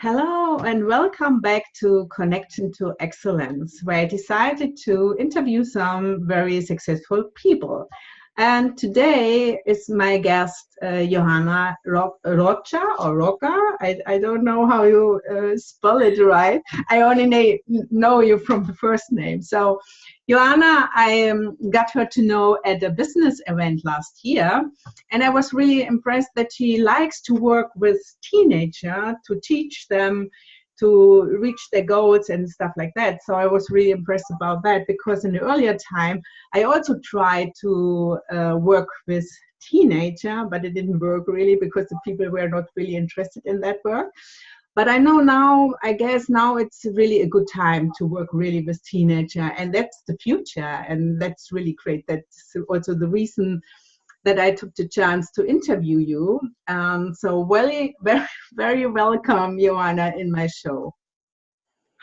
Hello and welcome back to Connection to Excellence, where I decided to interview some very successful people. And today is my guest, Joana Rocha or Rocha. I don't know how you spell it right. I only know you from the first name. So Joana, I got her to know at a business event last year, and I was really impressed that she likes to work with teenagers to teach them to reach their goals and stuff like that. So I was really impressed about that, because in the earlier time, I also tried to work with teenager, but it didn't work really because the people were not really interested in that work. But I know now, I guess now it's really a good time to work really with teenager, and that's the future, and that's really great. That's also the reason that I took the chance to interview you. So very, very, very welcome, Joana, in my show.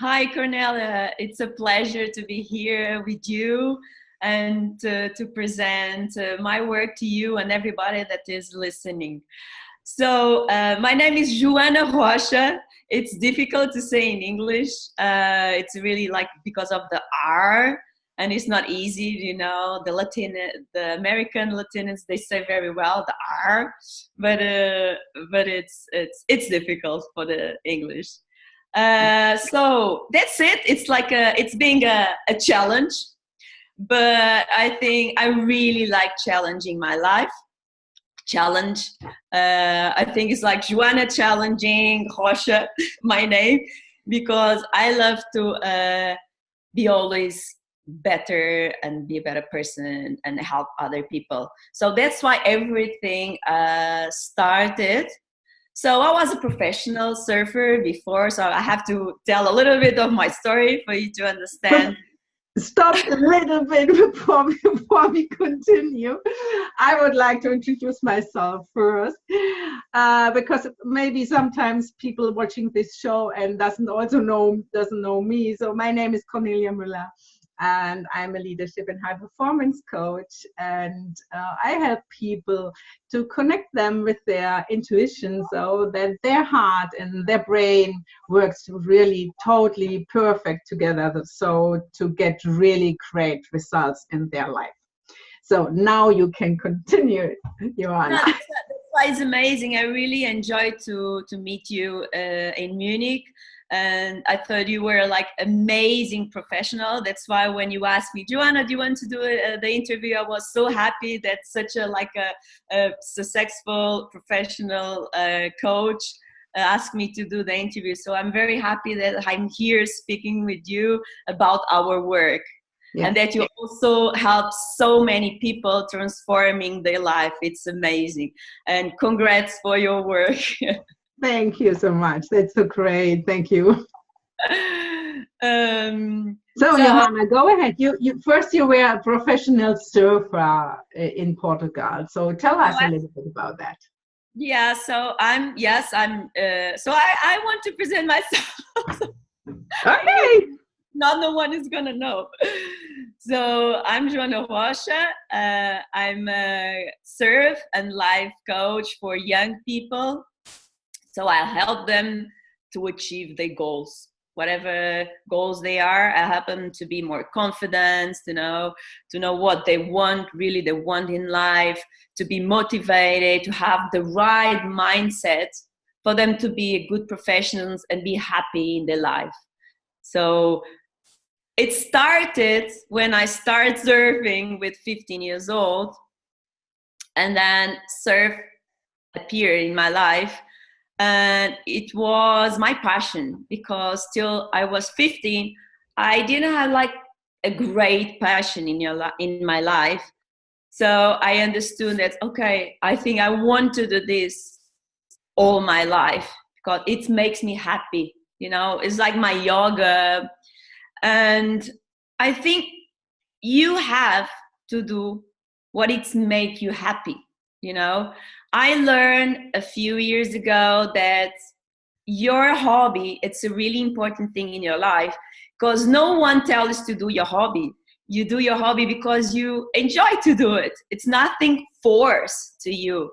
Hi, Kornelia. It's a pleasure to be here with you and to present my work to you and everybody that is listening. So my name is Joana Rocha. It's difficult to say in English. It's really like because of the R, and it's not easy, you know. The American Latins, they say very well the R, but it's difficult for the English. So that's it. It's like it's being a challenge, but I think I really like challenging my life. Challenge. I think it's like Joana challenging Rocha, my name, because I love to be always better and be a better person and help other people. So that's why everything started. So I was a professional surfer before, so I have to tell a little bit of my story for you to understand. Stop a little bit before we continue. I would like to introduce myself first, because maybe sometimes people watching this show and doesn't know me. So my name is Kornelia Müller, and I'm a leadership and high performance coach, and I help people to connect them with their intuition so that their heart and their brain works really totally perfect together, so to get really great results in their life. So now you can continue, Joana. No, that's why it's amazing. I really enjoyed to meet you in Munich. And I thought you were like amazing professional. That's why when you asked me, Joana, do you want to do the interview? I was so happy that such a successful professional coach asked me to do the interview. So I'm very happy that I'm here speaking with you about our work. Yes. And that you also help so many people transforming their life. It's amazing. And congrats for your work. Thank you so much. That's so great. Thank you. So Joana, go ahead. You first, you were a professional surfer in Portugal. So tell us a little bit about that. Yeah. So I want to present myself. Okay. Not no one is gonna know. So I'm Joana Rocha. I'm a surf and life coach for young people. So I'll help them to achieve their goals, whatever goals they are. I help them to be more confident, to know what they want in life, to be motivated, to have the right mindset for them to be good professionals and be happy in their life. So it started when I started surfing with 15 years old, and then surf appeared in my life. And it was my passion, because till I was 15, I didn't have like a great passion in my life. So I understood that, okay, I think I want to do this all my life because it makes me happy. It's like my yoga. And I think you have to do what it makes you happy. I learned a few years ago that your hobby, it's a really important thing in your life, because no one tells you to do your hobby. You do your hobby because you enjoy to do it. It's nothing forced to you.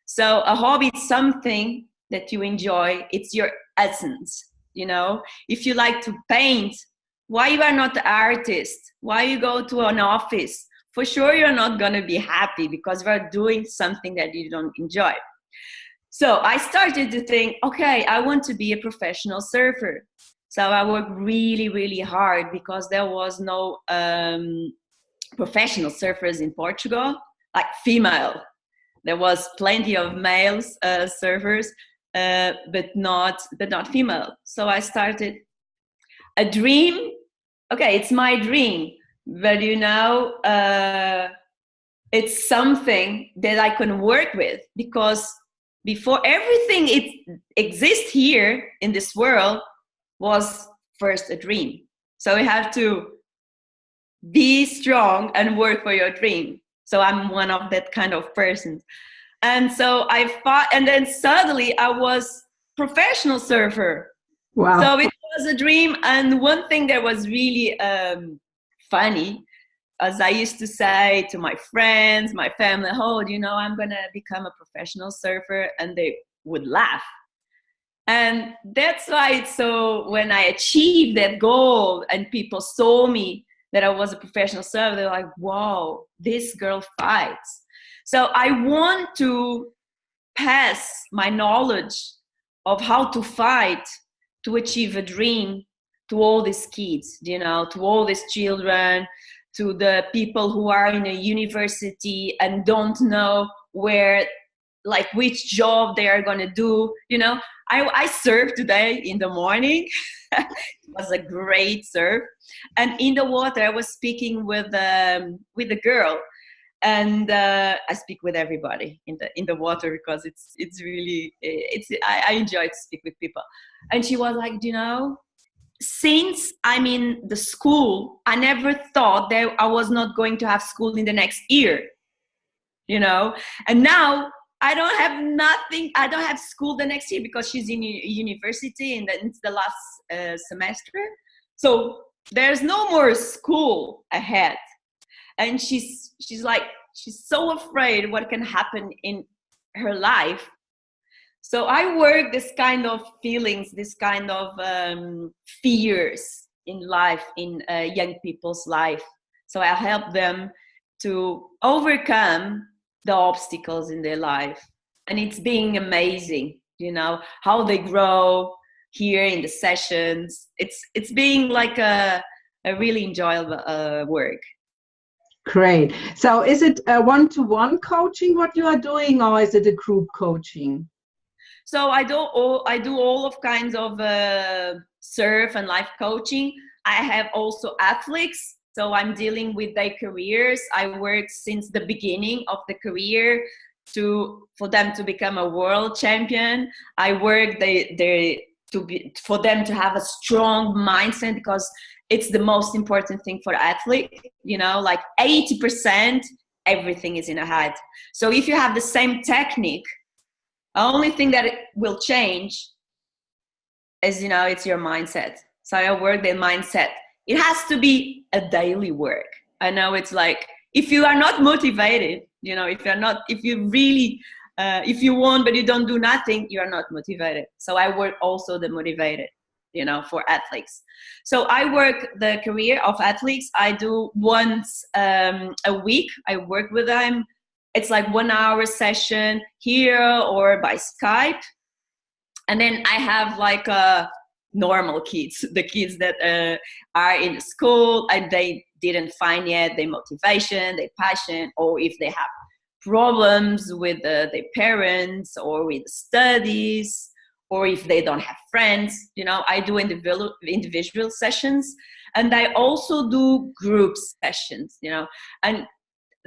So a hobby is something that you enjoy. It's your essence. You know, if you like to paint, why you are not an artist? Why you go to an office? For sure, you're not going to be happy because you are doing something that you don't enjoy. So I started to think, okay, I want to be a professional surfer. So I worked really, really hard because there was no professional surfers in Portugal, like female. There was plenty of males surfers, but not female. So I started a dream. Okay, it's my dream, but you know, it's something that I can work with, because before everything it exists here in this world was first a dream. So you have to be strong and work for your dream. So I'm one of that kind of person. And so I fought, and then suddenly I was professional surfer. Wow. So it was a dream. And one thing that was really funny, as I used to say to my friends, my family, oh, you know, I'm going to become a professional surfer, and they would laugh. And that's why it's so, when I achieved that goal and people saw me that I was a professional surfer, they're like, wow, this girl fights. So I want to pass my knowledge of how to fight to achieve a dream to all these kids, you know, to all these children, to the people who are in a university and don't know where, like which job they are going to do. You know, I surfed today in the morning. It was a great surf. And in the water, I was speaking with a girl. And I speak with everybody in the water because it's really, I enjoy to speak with people. And she was like, you know, since I'm in the school, I never thought that I was not going to have school in the next year, you know. And now I don't have nothing. I don't have school the next year because she's in university and it's the last semester. So there's no more school ahead. And she's like, she's so afraid what can happen in her life. So I work this kind of feelings, this kind of fears in life, in young people's life. So I help them to overcome the obstacles in their life. And it's being amazing, you know, how they grow here in the sessions. It's being like a really enjoyable work. Great. So is it a one-to-one coaching what you are doing, or is it a group coaching? So I do all of kinds of surf and life coaching. I have also athletes, so I'm dealing with their careers. I work since the beginning of the career for them to become a world champion. I work for them to have a strong mindset, because it's the most important thing for athlete. You know, like 80%, everything is in a head. So if you have the same technique, the only thing that it will change is, you know, it's your mindset. So I work the mindset. It has to be a daily work. I know it's like, if you are not motivated, you know, if you really, if you want, but you don't do nothing, you are not motivated. So I work also the motivated, you know, for athletes. So I work the career of athletes. I do once a week. I work with them. It's like 1 hour session here or by Skype. And then I have like normal kids, the kids that are in the school and they didn't find yet their motivation, their passion, or if they have problems with their parents or with studies, or if they don't have friends. You know, I do individual sessions, and I also do group sessions, you know. And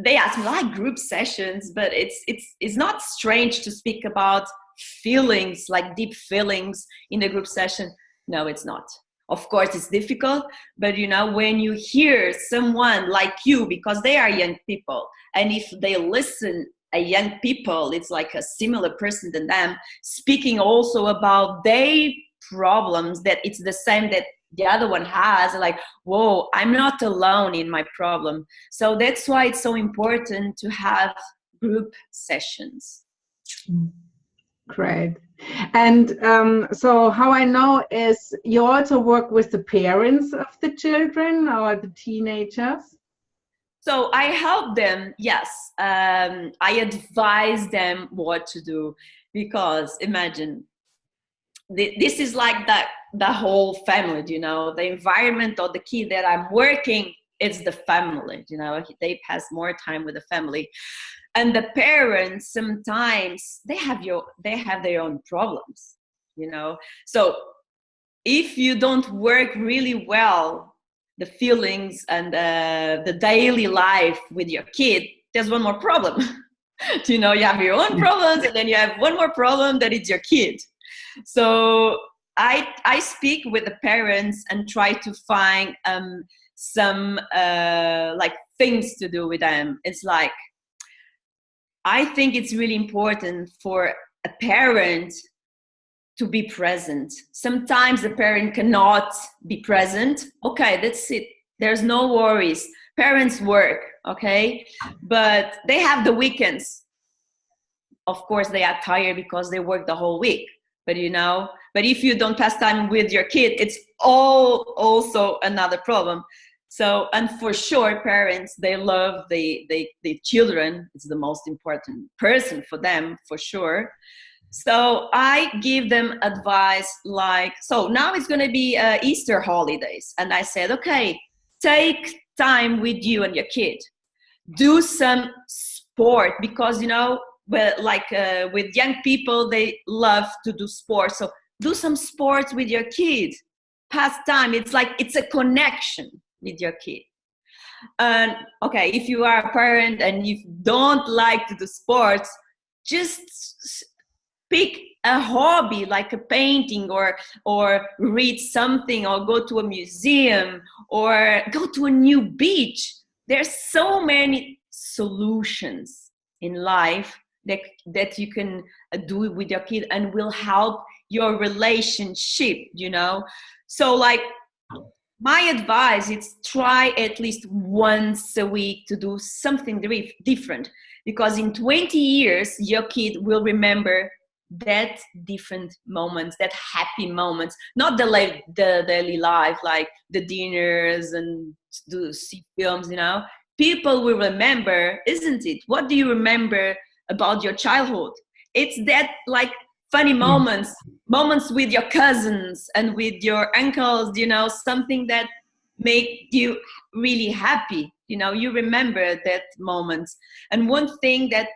they ask me, like, group sessions, but it's not strange to speak about feelings, like deep feelings in a group session. No, it's not. Of course, it's difficult, but you know, when you hear someone like you, because they are young people, and if they listen a young people, it's like a similar person than them, speaking also about their problems, that it's the same that the other one has, like, whoa, I'm not alone in my problem. So that's why it's so important to have group sessions. Great. And so how I know is you also work with the parents of the children or the teenagers? So I help them, yes. I advise them what to do, because imagine this is like the whole family, you know, the environment of the kid that I'm working, it's the family, you know, they pass more time with the family. And the parents sometimes they have their own problems, you know. So if you don't work really well the feelings and the daily life with your kid, there's one more problem. You know, you have your own problems, and then you have one more problem that is your kid. So I speak with the parents and try to find some like things to do with them. It's like, I think it's really important for a parent to be present. Sometimes the parent cannot be present. Okay, that's it. There's no worries. Parents work, okay? But they have the weekends. Of course, they are tired because they work the whole week. But you know, but if you don't pass time with your kid, it's all also another problem. So, and for sure, parents, they love the children. It's the most important person for them, for sure. So I give them advice like, so now it's going to be Easter holidays. And I said, okay, take time with you and your kid. Do some sport, because, you know, well, like with young people, they love to do sports. So do some sports with your kid. Pass time. It's like, it's a connection with your kid. And okay, if you are a parent and you don't like to do sports, just pick a hobby like a painting, or read something, or go to a museum, or go to a new beach. There's so many solutions in life that you can do with your kid and will help your relationship, you know. So like, my advice is try at least once a week to do something different, because in 20 years your kid will remember that different moments, that happy moments, not the daily life, like the dinners and see films, you know. People will remember, isn't it? What do you remember about your childhood? It's that like funny moments with your cousins and with your uncles, you know, something that make you really happy, you know, you remember that moments. And one thing that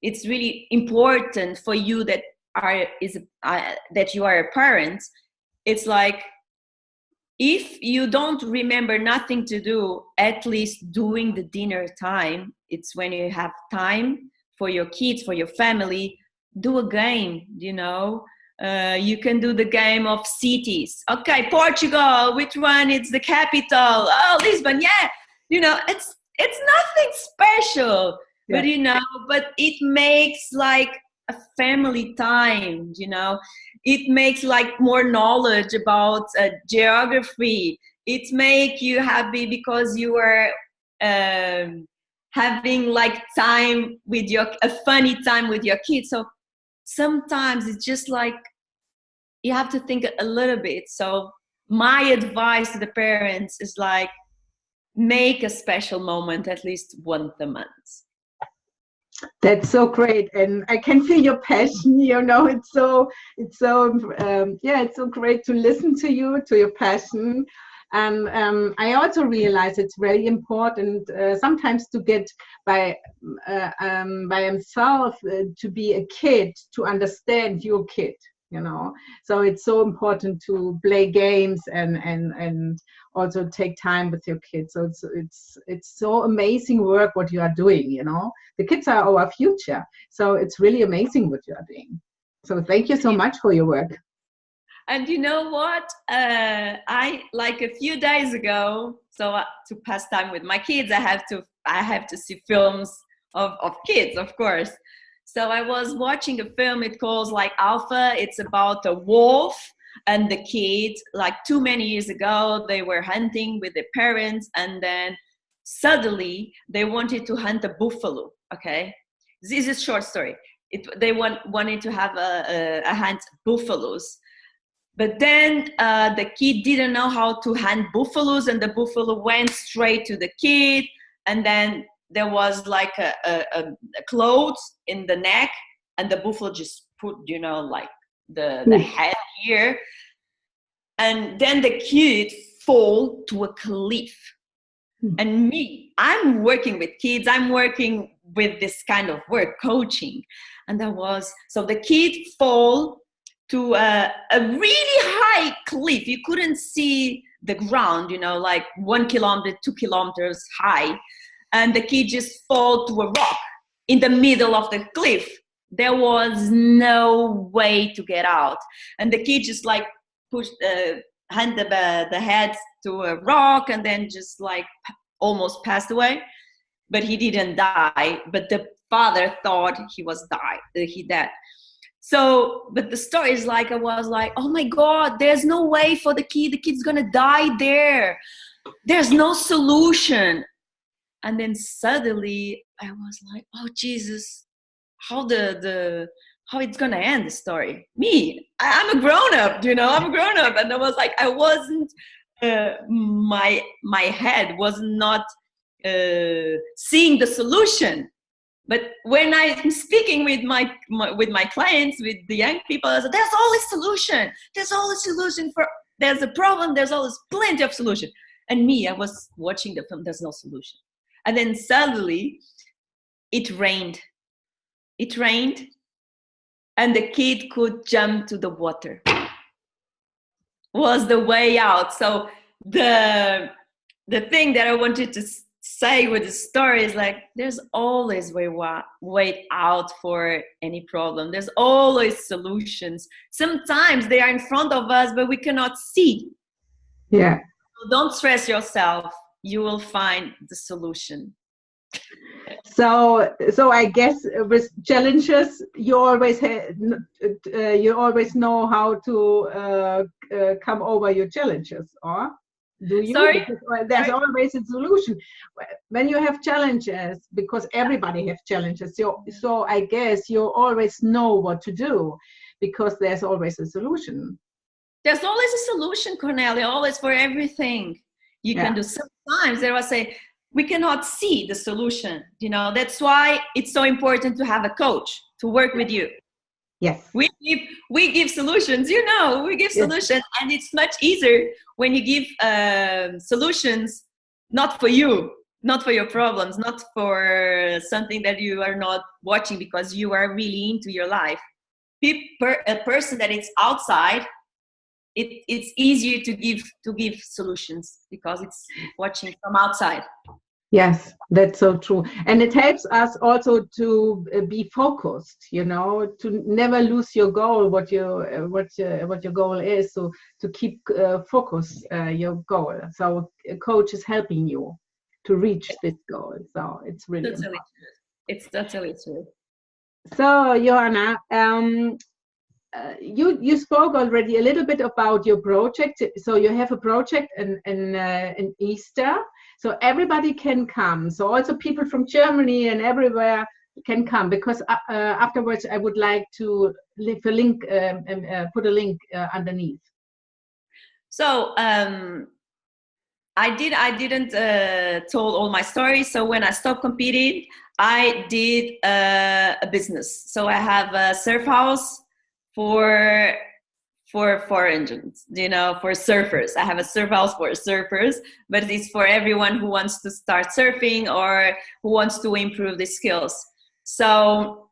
it's really important for you that that you are a parent, it's like, if you don't remember nothing to do, at least during the dinner time, it's when you have time for your kids, for your family, do a game, you know. You can do the game of cities. Okay, Portugal, which one is the capital? Oh, Lisbon, yeah. You know, it's nothing special, Yeah. but you know, but it makes like a family time, you know. It makes like more knowledge about geography. It makes you happy because you are having like time with a funny time with your kids. So sometimes it's just like, you have to think a little bit. So my advice to the parents is like, make a special moment at least once a month. That's so great, and I can feel your passion. You know, it's so yeah, it's so great to listen to you, to your passion. And I also realize it's very important sometimes to get by himself to be a kid, to understand your kid. You know, so it's so important to play games and also take time with your kids. So it's so amazing work what you are doing. You know, the kids are our future, so it's really amazing what you are doing. So thank you so much for your work. And you know what? I like a few days ago. So to pass time with my kids, I have to see films of kids, of course. So I was watching a film. It calls like Alpha. It's about a wolf and the kid. Like too many years ago, they were hunting with their parents, and then suddenly they wanted to hunt a buffalo. Okay, this is a short story. They wanted to have a hunt buffaloes. But then the kid didn't know how to hunt buffaloes, and the buffalo went straight to the kid. And then there was like a clothes in the neck, and the buffalo just put, like the head here. And then the kid fall to a cliff. And me, I'm working with kids. I'm working with this kind of work, coaching. And so the kid fall to a really high cliff. You couldn't see the ground, like 1 kilometer, 2 kilometers high. And the kid just fall to a rock in the middle of the cliff. There was no way to get out. And the kid just like hand the head to a rock, and then just like almost passed away. But he didn't die. But the father thought he dead. So, but the story is like, I was like, oh my God, there's no way for the kid's gonna die there. There's no solution. And then suddenly I was like, oh Jesus, how it's gonna end the story? I'm a grown up, I'm a grown up. And I was like, I wasn't, my head was not seeing the solution. But when I'm speaking with my clients, with the young people, I said, there's always solution. There's always solution there's a problem. There's always plenty of solution. And I was watching the film. There's no solution. And then suddenly it rained. It rained, and the kid could jump to the water. Was the way out. So the thing that I wanted to say with the story is like, there's always way out for any problem. There's always solutions. Sometimes they are in front of us, but we cannot see. Yeah. So don't stress yourself. You will find the solution. So I guess with challenges, you always know how to come over your challenges, or do you? Sorry? Because there's always a solution when you have challenges, because everybody has challenges. So I guess you always know what to do, because there's always a solution. There's always a solution, Kornelia, always, for everything you can do. Sometimes there was we cannot see the solution, that's why it's so important to have a coach to work with you. Yes. We give solutions, we give solutions, and it's much easier when you give solutions, not for you, not for your problems, not for something that you are not watching because you are really into your life. A person that is outside, it's easier to give solutions because it's watching from outside. Yes, that's so true. And it helps us also to be focused, to never lose your goal, what your goal is, so to keep focus your goal. So a coach is helping you to reach this goal. So it's really totally true. It's totally true. So Joana, you spoke already a little bit about your project. So you have a project in Easter. So everybody can come. So also people from Germany and everywhere can come, because afterwards I would like to leave a link, put a link underneath. So I didn't told all my stories. So when I stopped competing, I did a business. So I have a surf house for engines, for surfers. I have a surf house for surfers, but it's for everyone who wants to start surfing or who wants to improve the skills. So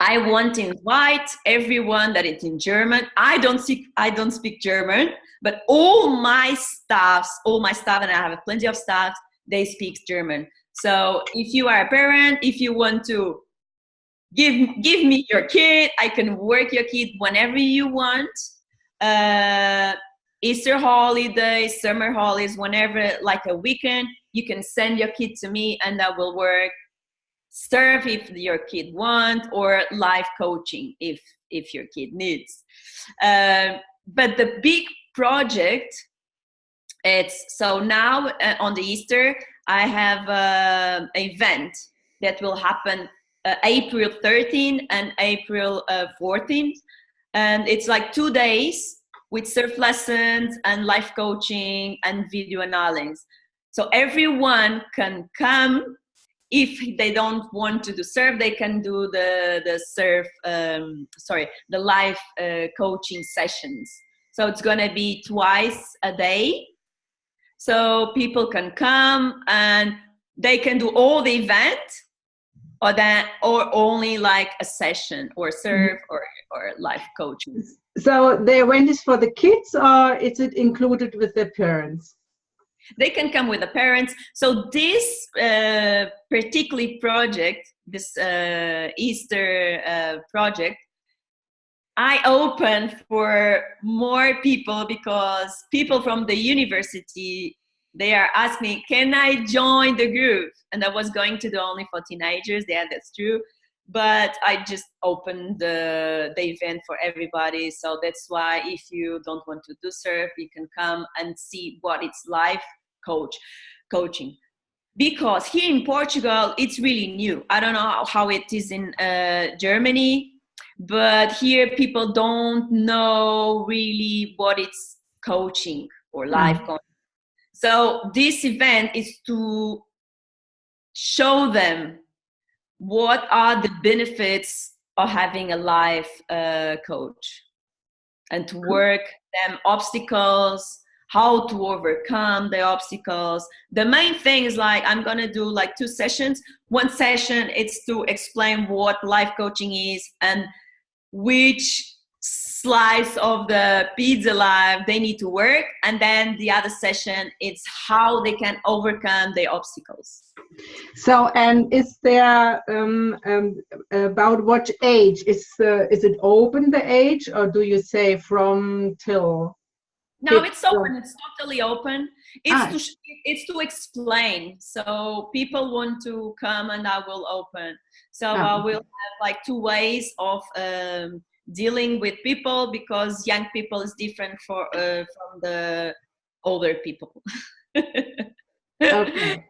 I want to invite everyone that is in German. I don't speak German, but all my staff, and I have plenty of staff, they speak German. So if you are a parent, if you want to give me your kid, I can work your kid whenever you want. Easter holidays, summer holidays, whenever, like a weekend, you can send your kid to me and I will work surf if your kid wants, or life coaching if your kid needs. But the big project, so now on the Easter, I have an event that will happen April 13th and April 14th. And it's like 2 days with surf lessons and life coaching and video analysis. So everyone can come. If they don't want to do surf, they can do the surf, the live coaching sessions. So it's gonna be twice a day. So people can come and they can do all the event, or only like a session or surf or life coaching. So the event is for the kids, or is it included with the parents? They can come with the parents. So this particular project, this Easter project, I opened for more people because people from the university, they are asking me, can I join the group? And I was going to do only for teenagers. Yeah, that's true. But I just opened the event for everybody. So that's why if you don't want to do surf, you can come and see what it's life coaching. Because here in Portugal, it's really new. I don't know how it is in Germany, but here people don't know really what it's coaching or life coaching. So this event is to show them what are the benefits of having a life coach, and to work them obstacles, how to overcome the obstacles. The main thing is like, I'm gonna do like 2 sessions. One session, it's to explain what life coaching is and which slice of the pizza life they need to work. And then the other session, it's how they can overcome the obstacles. So, and is there about what age? Is it open, the age, or do you say from till? No, it's open. It's totally open. It's to explain. So people want to come, and I will open. So I will have like 2 ways of dealing with people, because young people is different from the older people. Okay.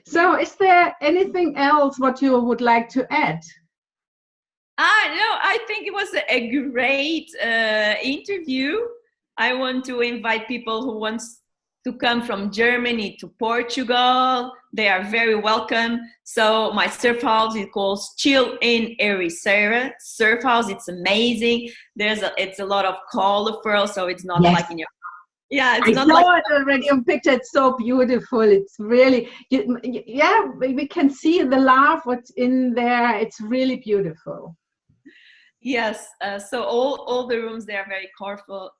So is there anything else what you would like to add? No, I think it was a great interview. I want to invite people who want to come from Germany to Portugal. They are very welcome. So my surf house is called Chill in Ericeira Surf House. It's amazing. It's a lot of colorful, so it's not like in your. Yeah, it's not like. I saw it already on picture. It's so beautiful. It's really, yeah, we can see the love what's in there. It's really beautiful. Yes, so all the rooms, they are very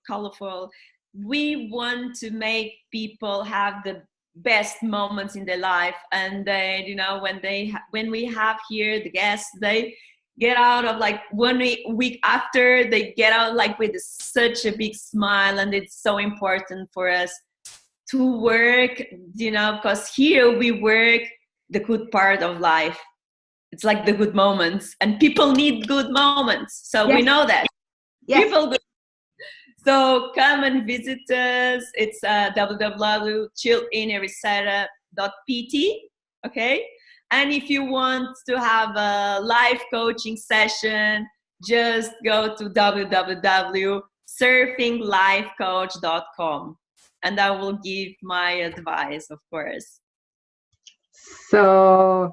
colorful. We want to make people have the best moments in their life, and they, you know, when we have here the guests, they get out of like 1 week after, they get out like with such a big smile. And it's so important for us to work, you know, because here we work the good part of life. It's like the good moments, and people need good moments. So we know that. Yes. People. So come and visit us. It's www.chillinericeira.pt. Okay. And if you want to have a live coaching session, just go to www.surfinglifecoach.com, and I will give my advice, of course. So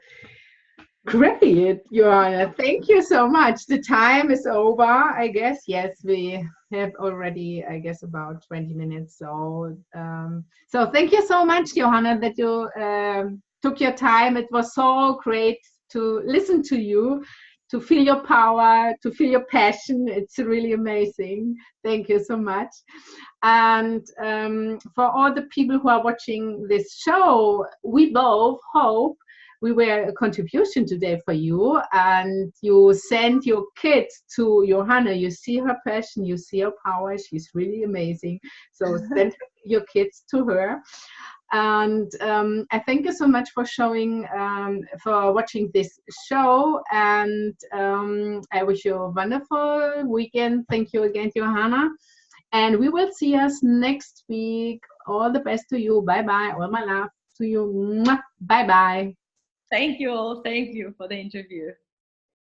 great, Joana. Thank you so much. The time is over, I guess. Yes, we have already, I guess, about 20 minutes. So, so thank you so much, Joana, that you took your time. It was so great to listen to you, to feel your power, to feel your passion. It's really amazing. Thank you so much. And for all the people who are watching this show, we both hope we were a contribution today for you, and you send your kids to Joana. You see her passion, you see her power. She's really amazing. So send your kids to her. And I thank you so much for for watching this show. And I wish you a wonderful weekend. Thank you again, Joana. And we will see us next week. All the best to you. Bye-bye. All my love to you. Bye-bye. Thank you all. Thank you for the interview.